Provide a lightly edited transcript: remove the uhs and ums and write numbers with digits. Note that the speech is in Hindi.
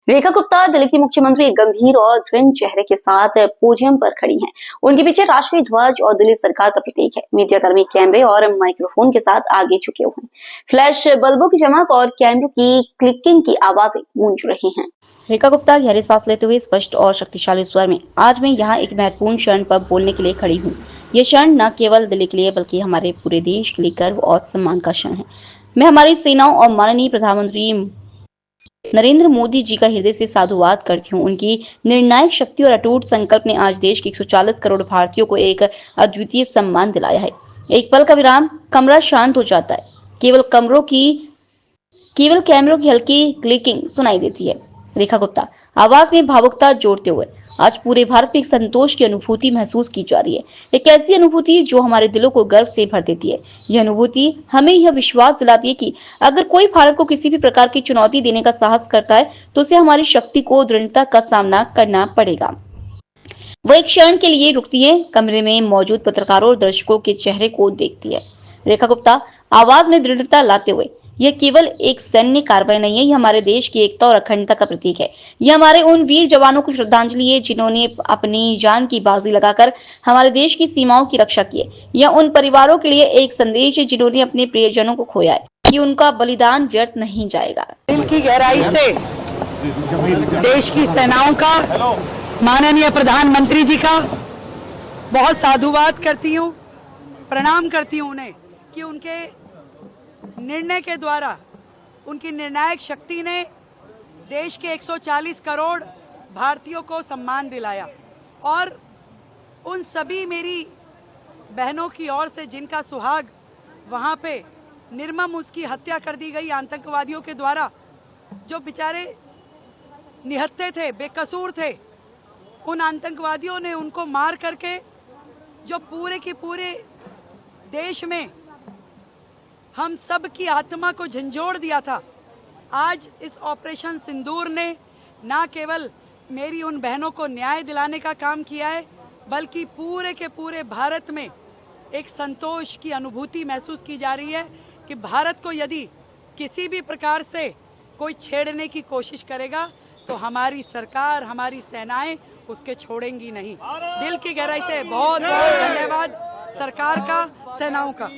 रेखा गुप्ता दिल्ली की मुख्यमंत्री एक गंभीर और दृढ़ चेहरे के साथ पोडियम पर खड़ी हैं। उनके पीछे राष्ट्रीय ध्वज और दिल्ली सरकार का प्रतीक है। मीडियाकर्मी कैमरे और माइक्रोफोन के साथ आगे झुके हुए हैं। फ्लैश बल्बों की चमक और कैमरों की क्लिकिंग की आवाजें गूंज रही हैं। रेखा गुप्ता गहरी सांस लेते हुए स्पष्ट और शक्तिशाली स्वर में, आज मैं यहाँ एक महत्वपूर्ण क्षण पर बोलने के लिए खड़ी हूँ। ये क्षण न केवल दिल्ली के लिए बल्कि हमारे पूरे देश के लिए गर्व और सम्मान का क्षण है। मैं हमारी सेनाओं और माननीय प्रधानमंत्री नरेंद्र मोदी जी का हृदय से साधुवाद करती हूँ। उनकी निर्णायक शक्ति और अटूट संकल्प ने आज देश के 140 करोड़ भारतीयों को एक अद्वितीय सम्मान दिलाया है। एक पल का विराम, कमरा शांत हो जाता है। केवल कैमरों की हल्की क्लिकिंग सुनाई देती है। रेखा गुप्ता आवाज में भावुकता जोड़ते हुए, आज पूरे भारत में एक संतोष की अनुभूति महसूस की जा रही है। एक ऐसी अनुभूति जो हमारे दिलों को गर्व से भर देती है। यह अनुभूति हमें यह विश्वास दिलाती है कि अगर कोई भारत को किसी भी प्रकार की चुनौती देने का साहस करता है तो उसे हमारी शक्ति को दृढ़ता का सामना करना पड़ेगा। वह एक क्षण के लिए रुकती है, कमरे में मौजूद पत्रकारों और दर्शकों के चेहरे को देखती है। रेखा गुप्ता आवाज में दृढ़ता लाते हुए, यह केवल एक सैन्य कार्रवाई नहीं है, यह हमारे देश की एकता और अखंडता का प्रतीक है। यह हमारे उन वीर जवानों को श्रद्धांजलि है जिन्होंने अपनी जान की बाजी लगाकर हमारे देश की सीमाओं की रक्षा की है। यह उन परिवारों के लिए एक संदेश है जिन्होंने अपने प्रियजनों को खोया है कि उनका बलिदान व्यर्थ नहीं जाएगा। दिल की गहराई से देश की सेनाओं का, माननीय प्रधानमंत्री जी का बहुत साधुवाद करती हूँ, प्रणाम करती हूँ उन्हें कि उनके निर्णय के द्वारा, उनकी निर्णायक शक्ति ने देश के 140 करोड़ भारतीयों को सम्मान दिलाया। और उन सभी मेरी बहनों की ओर से जिनका सुहाग वहाँ पे निर्मम उसकी हत्या कर दी गई आतंकवादियों के द्वारा, जो बेचारे निहत्थे थे, बेकसूर थे, उन आतंकवादियों ने उनको मार करके जो पूरे के पूरे देश में हम सब की आत्मा को झंझोड़ दिया था। आज इस ऑपरेशन सिंदूर ने ना केवल मेरी उन बहनों को न्याय दिलाने का काम किया है, बल्कि पूरे के पूरे भारत में एक संतोष की अनुभूति महसूस की जा रही है कि भारत को यदि किसी भी प्रकार से कोई छेड़ने की कोशिश करेगा तो हमारी सरकार, हमारी सेनाएं उसके छोड़ेंगी नहीं। दिल की गहराई से बहुत बहुत धन्यवाद सरकार का, सेनाओं का।